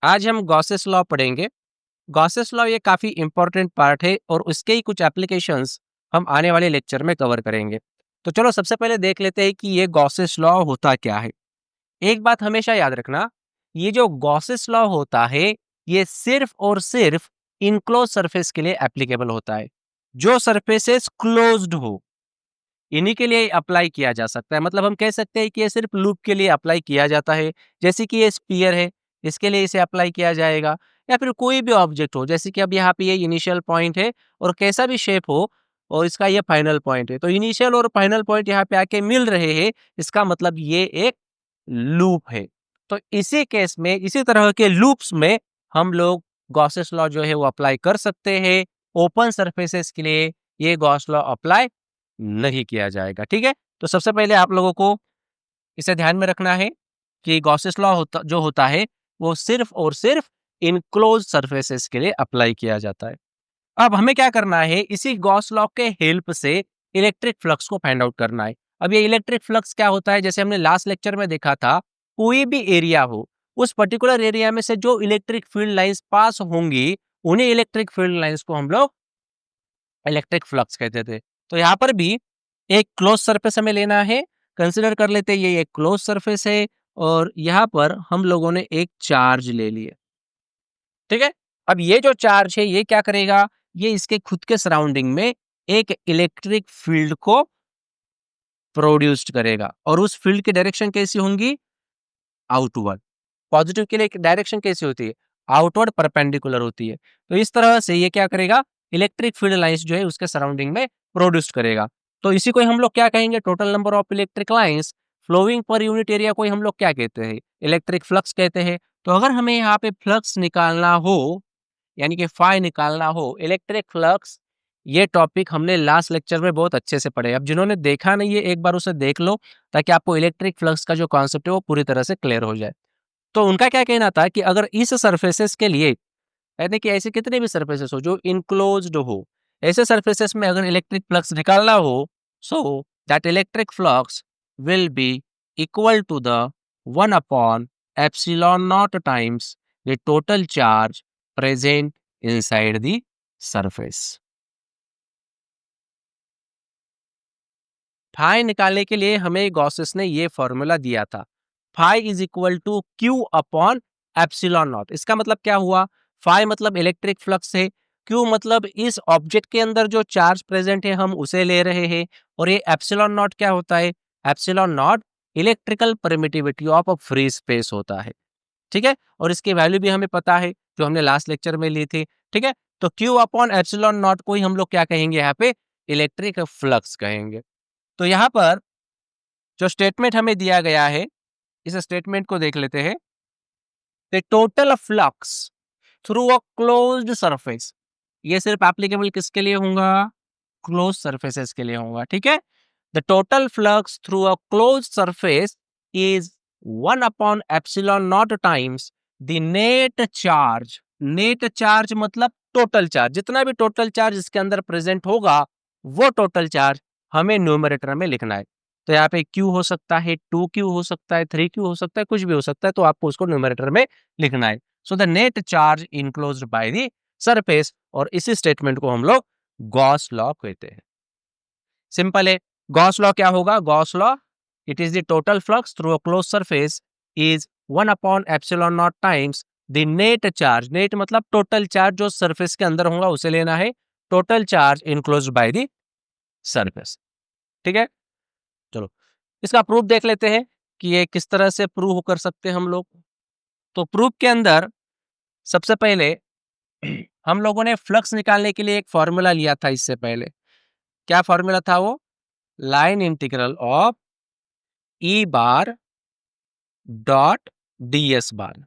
आज हम Gauss's law पढ़ेंगे। गॉसेस लॉ ये काफ़ी इम्पोर्टेंट पार्ट है और उसके ही कुछ एप्लीकेशंस हम आने वाले लेक्चर में कवर करेंगे। तो चलो सबसे पहले देख लेते हैं कि ये गॉसेस लॉ होता क्या है। एक बात हमेशा याद रखना, ये जो गॉसेस लॉ होता है, ये सिर्फ और सिर्फ इनक्लोज सरफेस के लिए एप्लीकेबल होता है। जो सरफेसेस क्लोज्ड हो, इन्हीं के लिए अप्लाई किया जा सकता है। मतलब हम कह सकते हैं कि ये सिर्फ लूप के लिए अप्लाई किया जाता है। जैसे कि ये स्फीयर है, इसके लिए इसे अप्लाई किया जाएगा, या फिर कोई भी ऑब्जेक्ट हो, जैसे कि अब यहाँ पे ये इनिशियल पॉइंट है और कैसा भी शेप हो और इसका ये फाइनल पॉइंट है, तो इनिशियल और फाइनल पॉइंट यहाँ पे आके मिल रहे हैं, इसका मतलब ये एक लूप है। तो इसी केस में, इसी तरह के लूप्स में हम लोग गॉसेस लॉ जो है वो अप्लाई कर सकते हैं। ओपन सरफेसेस के लिए ये गॉस लॉ अप्लाई नहीं किया जाएगा। ठीक है, तो सबसे पहले आप लोगों को इसे ध्यान में रखना है कि गॉसेस लॉ जो होता है वो सिर्फ और सिर्फ इनक्लोज सरफेसेस के लिए अप्लाई किया जाता है। अब हमें क्या करना है, इसी गॉस लॉ के हेल्प से इलेक्ट्रिक फ्लक्स को फाइंड आउट करना है। अब ये इलेक्ट्रिक फ्लक्स क्या होता है, जैसे हमने लास्ट लेक्चर में देखा था, कोई भी एरिया हो, उस पर्टिकुलर एरिया में से जो इलेक्ट्रिक फील्ड लाइंस पास होंगी, उन्हीं इलेक्ट्रिक फील्ड लाइंस को हम लोग इलेक्ट्रिक फ्लक्स कहते थे। तो यहाँ पर भी एक क्लोज सरफेस हमें लेना है। कंसिडर कर लेते हैं ये एक क्लोज सरफेस है और यहाँ पर हम लोगों ने एक चार्ज ले लिए। ठीक है, अब ये जो चार्ज है ये क्या करेगा, ये इसके खुद के सराउंडिंग में एक इलेक्ट्रिक फील्ड को प्रोड्यूस्ड करेगा और उस फील्ड की डायरेक्शन कैसी होंगी, आउटवर्ड। पॉजिटिव के लिए डायरेक्शन कैसी होती है, आउटवर्ड परपेंडिकुलर होती है। तो इस तरह से ये क्या करेगा, इलेक्ट्रिक फील्ड लाइंस जो है उसके सराउंडिंग में प्रोड्यूस करेगा। तो इसी को हम लोग क्या कहेंगे, total number of electric lines flowing per unit area को हम लोग क्या कहते हैं, इलेक्ट्रिक फ्लक्स कहते हैं। तो अगर हमें यहाँ पे फ्लक्स निकालना हो, यानी कि फाई निकालना हो, इलेक्ट्रिक फ्लक्स, ये टॉपिक हमने लास्ट लेक्चर में बहुत अच्छे से पढ़े। अब जिन्होंने देखा नहीं है, एक बार उसे देख लो ताकि आपको इलेक्ट्रिक फ्लक्स का जो कॉन्सेप्ट है वो पूरी तरह से क्लियर हो जाए। तो उनका क्या कहना था कि अगर इस सरफेसेस के लिए, यानी कि ऐसे कितने भी सरफेसेस हो जो इनक्लोज्ड हो, ऐसे सरफेसेस में अगर इलेक्ट्रिक फ्लक्स निकालना हो, so that electric flux will be equal to the 1 upon epsilon not times the total charge present inside the surface. Phi निकालने के लिए हमें गॉसेस ने ये फॉर्मूला दिया था, phi is equal to q upon epsilon not. इसका मतलब क्या हुआ, फाई मतलब इलेक्ट्रिक फ्लक्स है, क्यू मतलब इस ऑब्जेक्ट के अंदर जो चार्ज प्रेजेंट है हम उसे ले रहे हैं, और ये एप्सिलॉन नॉट क्या होता है, epsilon not electrical permittivity of a free space होता है। ठीक है, और इसकी वैल्यू भी हमें पता है जो हमने लास्ट लेक्चर में ली थी। ठीक है, तो क्यू अपॉन एप्सिलॉन नॉट को ही हम लोग क्या कहेंगे, यहाँ पे इलेक्ट्रिक फ्लक्स कहेंगे। तो यहाँ पर जो स्टेटमेंट हमें दिया गया है, इस स्टेटमेंट को देख लेते हैं। The total flux through a closed surface, ये सिर्फ एप्लीकेबल किसके लिए होगा, क्लोज सरफेसेस के लिए होगा। ठीक है, the total flux through a close surface is 1 upon epsilon not times the net charge. Net charge मतलब टोटल चार्ज, जितना भी टोटल चार्ज इसके अंदर प्रेजेंट होगा वो टोटल चार्ज हमें न्यूमरेटर में लिखना है। तो यहाँ पे Q हो सकता है, 2Q हो सकता है, 3Q हो सकता है, कुछ भी हो सकता है, तो आपको उसको न्यूमरेटर में लिखना है। So the net charge enclosed by the surface, और इसी स्टेटमेंट को हम लोग गॉस लॉ कहते हैं। सिंपल है, गॉस लॉ क्या होगा, Gauss law, it is the total flux through a close surface is 1 upon epsilon not times the net charge. Net मतलब टोटल चार्ज जो सरफेस के अंदर होगा उसे लेना है, total charge enclosed by the surface. ठीक है, चलो इसका प्रूफ देख लेते हैं कि ये किस तरह से प्रूव कर सकते हैं हम लोग। तो प्रूफ के अंदर सबसे पहले हम लोगों ने फ्लक्स निकालने के लिए एक फॉर्मूला लिया था इससे पहले। क्या फॉर्मूला था वो, line integral of E bar dot d s bar.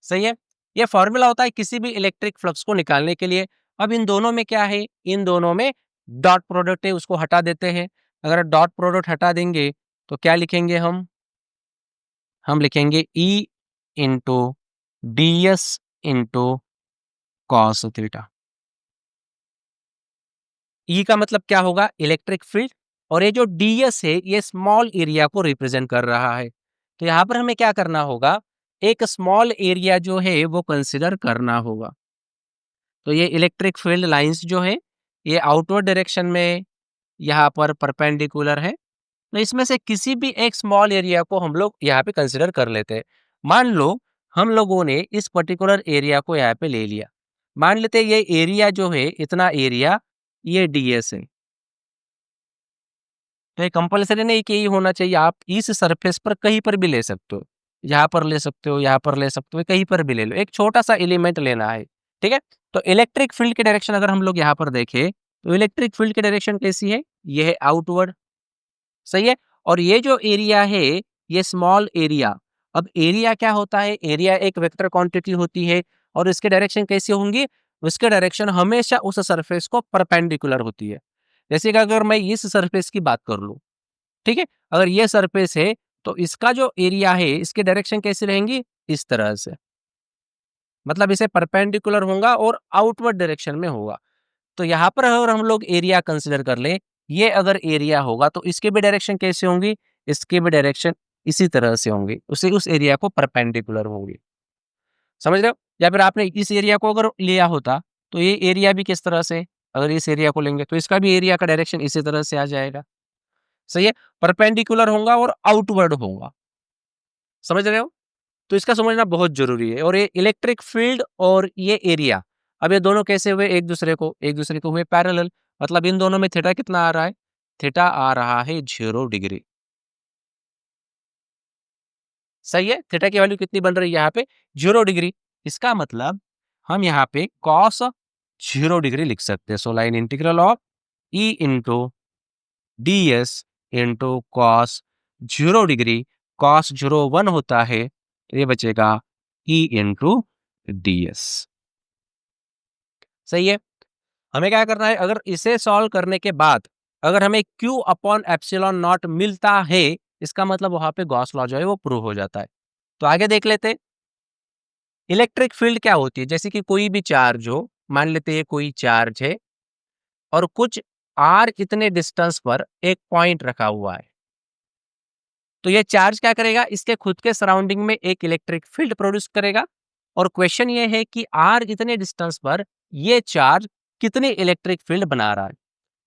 सही है, ये फॉर्मूला होता है किसी भी इलेक्ट्रिक फ्लक्स को निकालने के लिए। अब इन दोनों में क्या है, इन दोनों में डॉट प्रोडक्ट है, उसको हटा देते हैं। अगर डॉट प्रोडक्ट हटा देंगे तो क्या लिखेंगे हम लिखेंगे E into d s into cos theta. E का मतलब क्या होगा, इलेक्ट्रिक फील्ड, और ये जो ds है ये स्मॉल एरिया को रिप्रेजेंट कर रहा है। तो यहाँ पर हमें क्या करना होगा, एक स्मॉल एरिया जो है वो कंसिडर करना होगा। तो ये इलेक्ट्रिक फील्ड लाइंस जो है ये आउटवर्ड डायरेक्शन में यहाँ पर परपेंडिकुलर है। तो इसमें से किसी भी एक स्मॉल एरिया को हम लोग यहाँ पे कंसिडर कर लेते हैं। मान लो हम लोगों ने इस पर्टिकुलर एरिया को यहाँ पे ले लिया। मान लेते हैं ये एरिया जो है, इतना एरिया ये डीएस है। तो ये कंपल्सरी नहीं कि यही होना चाहिए, आप इस सरफेस पर कहीं पर भी ले सकते हो। यहाँ पर ले सकते हो, यहाँ पर ले सकते हो, कहीं पर भी ले लो। एक छोटा-सा एलिमेंट लेना है, ठीक है? तो इलेक्ट्रिक फील्ड की डायरेक्शन अगर हम लोग यहाँ पर देखें, तो इलेक्ट्रिक फील्ड की डायरेक्शन कैसी है? ये है आउटवर्ड, सही है? और ये जो एरिया है, ये स्मॉल एरिया। अब एरिया क्या होता है? एरिया एक वेक्टर क्वांटिटी होती है और इसकी डायरेक्शन कैसी होंगी? उसकी डायरेक्शन हमेशा उस सरफेस को परपेंडिकुलर होती है। जैसे कि अगर मैं इस सरफेस की बात कर लूँ, ठीक है? अगर ये सरफेस है, तो इसका जो एरिया है, इसकी डायरेक्शन कैसी रहेंगी? इस तरह से। मतलब इसे परपेंडिकुलर होगा और आउटवर्ड डायरेक्शन में होगा। तो यहाँ पर अगर हम लोग एरिया कंसीडर कर लें, ये अगर एरिया होगा तो इसकी भी डायरेक्शन कैसे होंगी? इसकी भी डायरेक्शन इसी तरह से होंगी। उस एरिया को परपेंडिकुलर होंगी। समझ रहे हो? या फिर आपने इस एरिया को अगर लिया होता, तो ये एरिया भी किस तरह से, अगर इस एरिया को लेंगे, तो इसका भी एरिया का डायरेक्शन इसी तरह से आ जाएगा। सही है? परपेंडिकुलर होगा और आउटवर्ड होगा। समझ रहे हो? तो इसका समझना बहुत ज़रूरी है। और ये इलेक्ट्रिक फील्ड और ये एरिया, अब ये दोनों कैसे हुए एक दूसरे को हुए पैरेलल। मतलब इन दोनों में थीटा कितना आ रहा है? थीटा आ रहा है 0 डिग्री। सही है? थीटा की वैल्यू कितनी बन रही है यहाँ पे? 0 डिग्री। इसका मतलब हम यहाँ पे कॉस 0 डिग्री लिख सकते हैं। So line integral of E into DS into cos 0 degree, cos 0 1 होता है, तो ये बचेगा ई इंटू डीएस। सही है? हमें क्या करना है, अगर इसे सॉल्व करने के बाद अगर हमें Q अपॉन एप्सिलॉन नॉट मिलता है, इसका मतलब वहां पे गॉस लॉ जो है वो प्रूव हो जाता है। तो आगे देख लेते हैं। इलेक्ट्रिक फील्ड क्या होती है? जैसे कि कोई भी चार्ज हो, मान लेते हैं कोई चार्ज है और कुछ r इतने डिस्टेंस पर एक पॉइंट रखा हुआ है। तो ये चार्ज क्या करेगा? इसके खुद के सराउंडिंग में एक इलेक्ट्रिक फील्ड प्रोड्यूस करेगा। और क्वेश्चन ये है कि r इतने डिस्टेंस पर ये चार्ज कितनी इलेक्ट्रिक फील्ड बना रहा है।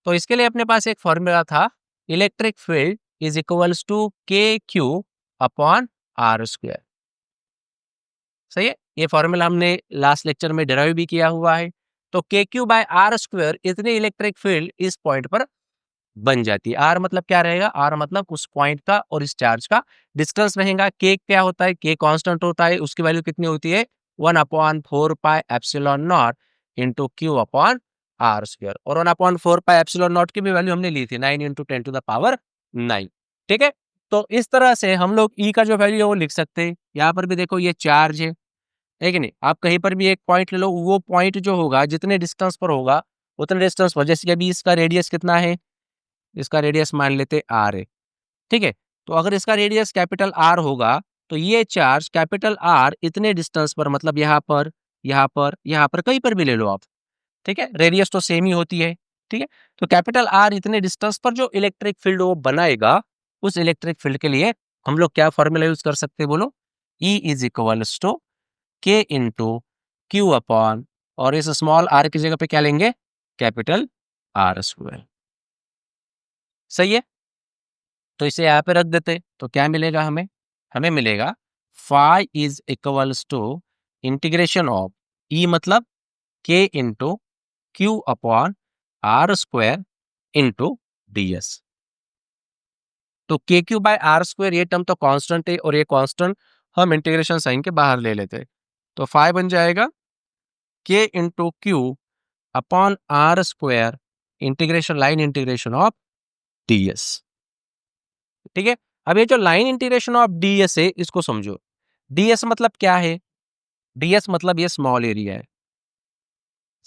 तो इसके लिए अपने पास एक फॉर्मूला था, electric field is equals to k q upon r square. सही है? ये फॉर्मूला हमने लास्ट लेक्चर में डिराइव भी किया हुआ है। तो K q by r square इतनी इलेक्ट्रिक फील्ड इस पॉइंट पर बन जाती है। आर मतलब क्या रहेगा? आर मतलब उस पॉइंट का और इस चार्ज का डिस्टेंस रहेगा। के क्या होता है? के कांस्टेंट होता है, उसकी वैल्यू कितनी होती है? 1/4 pi epsilon not into q upon r square. और 1/4 पाई एप्सिलॉन नॉट की भी वैल्यू हमने ली थी 9 इंटू 10 टू द पावर 9। ठीक है? तो इस तरह से हम लोग ई का जो वैल्यू है वो लिख सकते हैं। यहाँ पर भी देखो ये चार्ज है कि नहीं? आप कहीं पर भी एक पॉइंट ले लो, वो पॉइंट जो होगा जितने डिस्टेंस पर होगा उतने डिस्टेंस पर, जैसे कि अभी इसका रेडियस कितना है? इसका रेडियस मान लेते आर है, ठीक है? तो अगर इसका रेडियस कैपिटल आर होगा, तो ये चार्ज कैपिटल आर इतने डिस्टेंस पर, मतलब यहाँ पर, यहाँ पर, यहाँ पर, कहीं पर भी ले लो आप, ठीक है? रेडियस तो सेम ही होती है, ठीक है? तो कैपिटल आर इतने डिस्टेंस पर जो इलेक्ट्रिक फील्ड वो बनाएगा, उस इलेक्ट्रिक फील्ड के लिए हम लोग क्या फॉर्मूला यूज कर सकते हैं बोलो? E इज इक्वल्स टू के इंटू क्यू अपॉन, और इस स्मॉल आर की जगह पे क्या लेंगे? Capital R square. सही है? तो इसे यहाँ पे रख देते, तो क्या मिलेगा हमें? हमें मिलेगा phi is equals to integration of E मतलब K into q upon r square into d s. तो K q by r square ये टर्म तो कांस्टेंट है और ये कांस्टेंट हम इंटीग्रेशन साइन के बाहर ले लेते हैं। तो फाई बन जाएगा k into q upon r square integration, line integration of d s. ठीक है? अब ये जो लाइन इंटीग्रेशन ऑफ डीएस है इसको समझो। डीएस मतलब क्या है? डीएस मतलब ये स्मॉल एरिया है।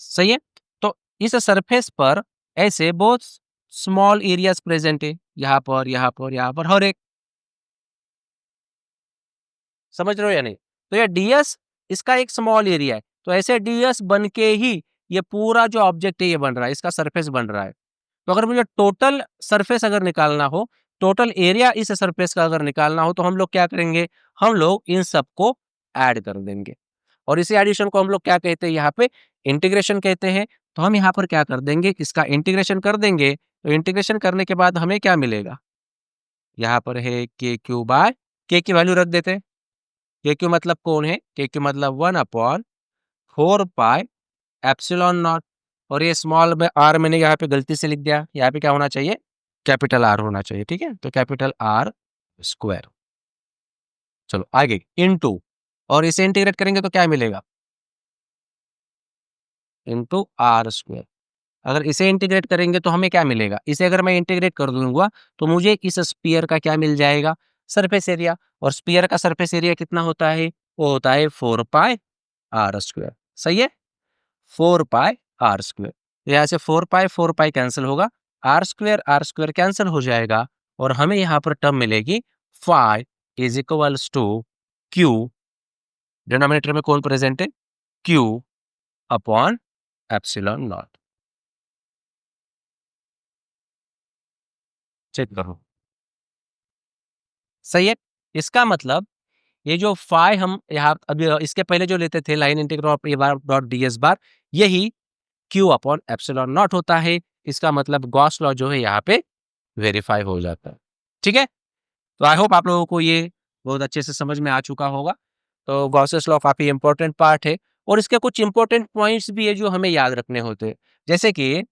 सही है? तो इस सरफेस पर ऐसे बहुत स्मॉल एरियाज प्रेजेंट है, यहाँ पर, यहाँ पर, यहाँ पर, हर एक। समझ रहे हो या नहीं? तो ये डीएस इसका एक स्मॉल एरिया है। तो ऐसे डीएस बन के ही ये पूरा जो ऑब्जेक्ट है ये बन रहा है, इसका सरफेस बन रहा है। तो अगर मुझे टोटल सरफेस अगर निकालना हो, टोटल एरिया इस सरफेस का अगर निकालना हो तो हम लोग क्या करेंगे, हम लोग इन सबको ऐड कर देंगे और इसी एडिशन को हम लोग क्या कहते हैं, यहाँ पे इंटीग्रेशन कहते हैं। तो हम यहाँ पर क्या कर देंगे, इसका इंटीग्रेशन कर देंगे। तो इंटीग्रेशन करने के बाद हमें क्या मिलेगा, यहाँ पर है के क्यू बाय, के की वैल्यू रख देते हैं। के क्यू मतलब कौन है, के क्यू मतलब 1/4 पाई एप्सिलॉन नॉट। और ये स्मॉल में आर मैंने यहाँ पे गलती से लिख दिया, यहाँ पे क्या होना चाहिए, कैपिटल आर होना चाहिए। ठीक है, तो कैपिटल आर स्क्वायर। चलो आगे इनटू, और इसे इंटीग्रेट करेंगे तो क्या मिलेगा, इनटू आर स्क्वायर। अगर इसे इंटीग्रेट करेंगे तो हमें क्या मिलेगा, इसे अगर मैं इंटीग्रेट कर दूंगा तो मुझे इस स्फीयर का क्या मिल जाएगा, सरफेस एरिया। और स्फीयर का सरफेस एरिया कितना होता है, वो होता है 4 पाई आर स्क्वायर। सही है, 4 पाई आर स्क्वायर। यहाँ से 4 पाई कैंसिल होगा, आर स्क्वायर कैंसिल हो जाएगा और हमें यहाँ पर टर्म मिलेगी phi is equals to q, denominator में कौन प्रेजेंट है, q upon epsilon not. Check करो, सही है। इसका मतलब ये जो फाई हम यहाँ अभी इसके पहले जो लेते थे line integral of E bar dot d s bar, यही क्यू अपॉन एप्सिलॉन नॉट होता है। इसका मतलब गॉस लॉ जो है यहाँ पे वेरीफाई हो जाता है। ठीक है, तो आई होप आप लोगों को ये बहुत अच्छे से समझ में आ चुका होगा। तो गॉसेस लॉ काफी इंपॉर्टेंट पार्ट है और इसके कुछ इंपॉर्टेंट पॉइंट्स भी है जो हमें याद रखने होते हैं। जैसे कि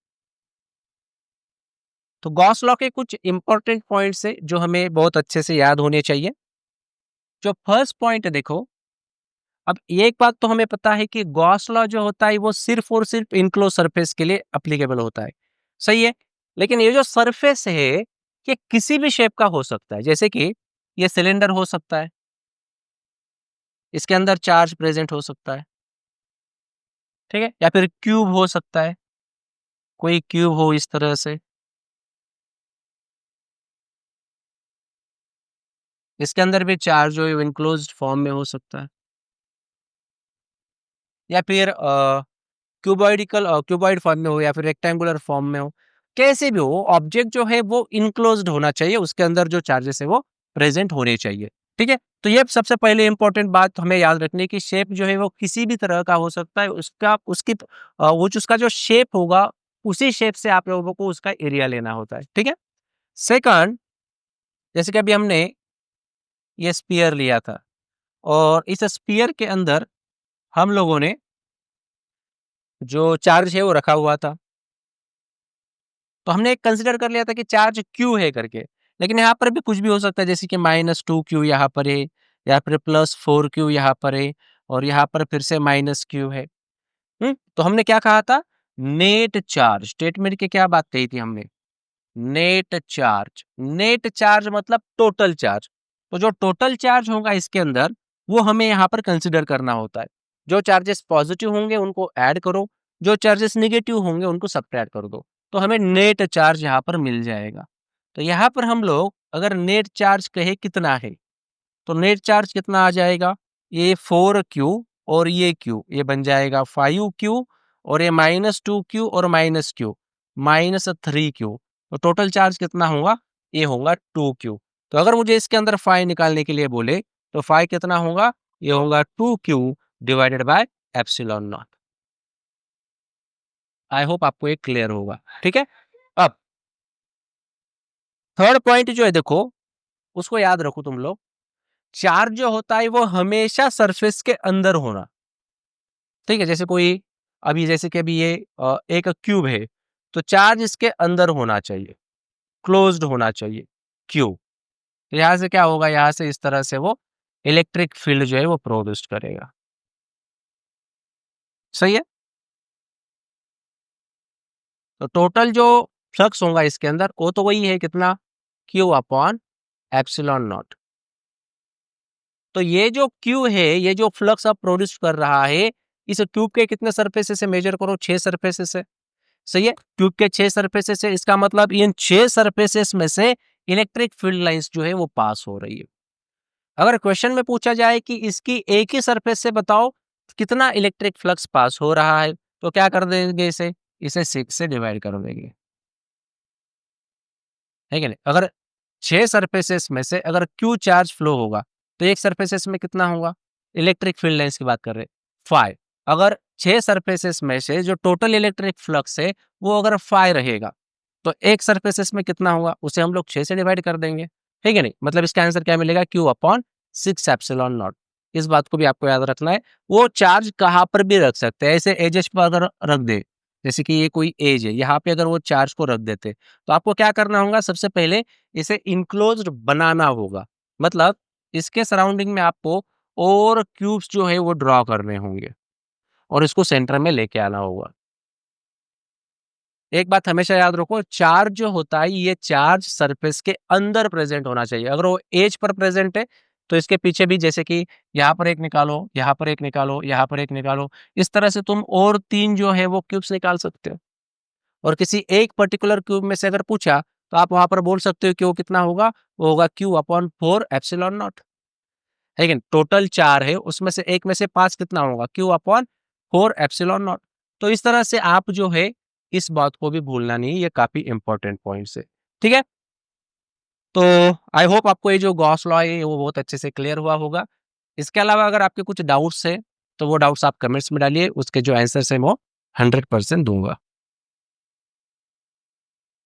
तो गॉस लॉ के कुछ इंपॉर्टेंट पॉइंट्स है जो हमें बहुत अच्छे से याद होने चाहिए। जो फर्स्ट पॉइंट है देखो, अब एक बात तो हमें पता है कि गॉस लॉ जो होता है वो सिर्फ और सिर्फ इनक्लोज सरफेस के लिए एप्लीकेबल होता है। सही है, लेकिन ये जो सरफेस है ये किसी भी शेप का हो सकता है। जैसे कि ये सिलेंडर हो सकता है, इसके अंदर चार्ज प्रेजेंट हो सकता है, ठीक है, या फिर क्यूब हो सकता है, कोई क्यूब हो इस तरह से, इसके अंदर भी चार्ज जो है इनक्लोज्ड फॉर्म में हो सकता है, या फिर क्यूबॉइड फॉर्म में हो या फिर रेक्टेंगुलर फॉर्म में हो। कैसे भी हो, ऑब्जेक्ट जो है वो इनक्लोज्ड होना चाहिए, उसके अंदर जो चार्जेस है वो प्रेजेंट होने चाहिए। ठीक है, तो ये सबसे पहले इंपॉर्टेंट बात हमें याद रखनी है कि शेप जो है वो किसी भी तरह का हो सकता है। उसका उसकी वो जो उसका जो शेप होगा उसी शेप से आप लोगों को उसका एरिया लेना होता है। ठीक है, सेकंड, जैसे कि अभी हमने ये स्पीयर लिया था और इस स्पीयर के अंदर हम लोगों ने जो चार्ज है वो रखा हुआ था, तो हमने कंसिडर कर लिया था कि चार्ज क्यू है करके। लेकिन यहाँ पर भी कुछ भी हो सकता है, जैसे कि -2 क्यू यहाँ पर है, या फिर +4 क्यू यहाँ पर है, और यहाँ पर फिर से -क्यू है। तो हमने क्या कहा था, नेट चार्ज स्टेटमेंट के क्या बात कही थी हमने, नेट चार्ज मतलब टोटल चार्ज। तो जो टोटल चार्ज होगा इसके अंदर वो हमें यहाँ पर कंसिडर करना होता है। जो चार्जेस पॉजिटिव होंगे उनको ऐड करो, जो चार्जेस निगेटिव होंगे उनको सब्ट्रैक्ट कर दो, तो हमें नेट चार्ज यहाँ पर मिल जाएगा। तो यहाँ पर हम लोग अगर नेट चार्ज कहे कितना है, तो नेट चार्ज कितना आ जाएगा, ये 4 क्यू और ये क्यू, ये बन जाएगा 5 क्यू, और ये -2 क्यू और -क्यू, -3 क्यू। तो टोटल चार्ज कितना होगा, ये होगा 2 क्यू। तो अगर मुझे इसके अंदर फाई निकालने के लिए बोले तो फाई कितना होगा, ये होगा 2 Q divided by epsilon not. I hope आपको ये क्लियर होगा। ठीक है, अब थर्ड पॉइंट जो है देखो, उसको याद रखो तुम लोग, चार्ज जो होता है वो हमेशा सरफेस के अंदर होना। ठीक है, जैसे कोई अभी जैसे कि अभी ये एक क्यूब है, तो चार्ज इसके अंदर होना चाहिए, क्लोज्ड होना चाहिए क्यूब। तो यहाँ से क्या होगा, यहाँ से इस तरह से वो इलेक्ट्रिक फील्ड जो है वो प्रोड्यूस करेगा। सही है, तो टोटल जो फ्लक्स होगा इसके अंदर वो तो वही है कितना, क्यू अपॉन एप्सिलॉन नॉट। तो ये जो क्यू है, ये जो फ्लक्स अब प्रोड्यूस कर रहा है, इस ट्यूब के कितने सरफेसेस से मेजर करो, 6 सरफेसेस से। सही है, ट्यूब के 6 सरफेसेस से, इसका मतलब इन 6 सरफेसेस में से इलेक्ट्रिक फील्ड लाइंस जो है वो पास हो रही है। अगर क्वेश्चन में पूछा जाए कि इसकी एक ही सरफेस से बताओ कितना इलेक्ट्रिक फ्लक्स पास हो रहा है, तो क्या कर देंगे, इसे 6 से डिवाइड कर देंगे, है कि नहीं। अगर 6 सरफेसेस में से अगर Q चार्ज फ्लो होगा, तो एक सरफेसेस में कितना होगा? इलेक्ट्रिक फील्ड लाइन्स की बात कर रहे हैं, 5। अगर 6 सरफेसेस में से जो टोटल इलेक्ट्रिक फ्लक्स है, वो अगर 5 रहेगा, तो एक सरफेसेस में कितना होगा? उसे हम लोग 6 से डिवाइड कर देंगे, ठीक है नहीं? मतलब इसका आंसर क्या मिलेगा? Q/6 epsilon not. इस बात को भी आपको याद रखना है। वो चार्ज कहाँ पर भी रख सकते हैं, ऐसे एजेस पर अगर रख दे, जैसे कि ये कोई एज है, यहाँ पे अगर वो चार्ज को रख देते, तो आपको क्या करना होगा? सबसे पहले इसे इन्क्लोज्ड बनाना होगा। मतलब इसके सराउंडिंग में आपको और क्यूब्स जो है वो ड्रॉ करने होंगे और इसको सेंटर में लेके आना होगा। एक बात हमेशा याद रखो, चार्ज जो होता है ये चार्ज सरफेस के अंदर प्रेजेंट होना चाहिए। अगर वो एज पर प्रेजेंट है, तो इसके पीछे भी, जैसे कि यहाँ पर एक निकालो, यहाँ पर एक निकालो, यहाँ पर एक निकालो, इस तरह से तुम और 3 जो है वो क्यूब्स निकाल सकते हो। और किसी एक पर्टिकुलर क्यूब में से अगर पूछा, तो आप वहाँ पर बोल सकते हो कि वो कितना होगा? वो होगा Q/4 एप्सिलॉन नॉट। लेकिन टोटल 4 है, उसमें से एक में से 5 कितना होगा? Q/4 epsilon not. तो इस तरह से आप जो है, इस बात को भी भूलना नहीं है, ये काफ़ी इम्पोर्टेंट पॉइंट्स है। ठीक है? तो आई होप आपको ये जो गॉस लॉ है, वो बहुत अच्छे से क्लियर हुआ होगा। इसके अलावा अगर आपके कुछ डाउट्स हैं, तो वो डाउट्स आप कमेंट्स में डालिए, उसके जो आंसर्स हैं, वो 100% दूँगा।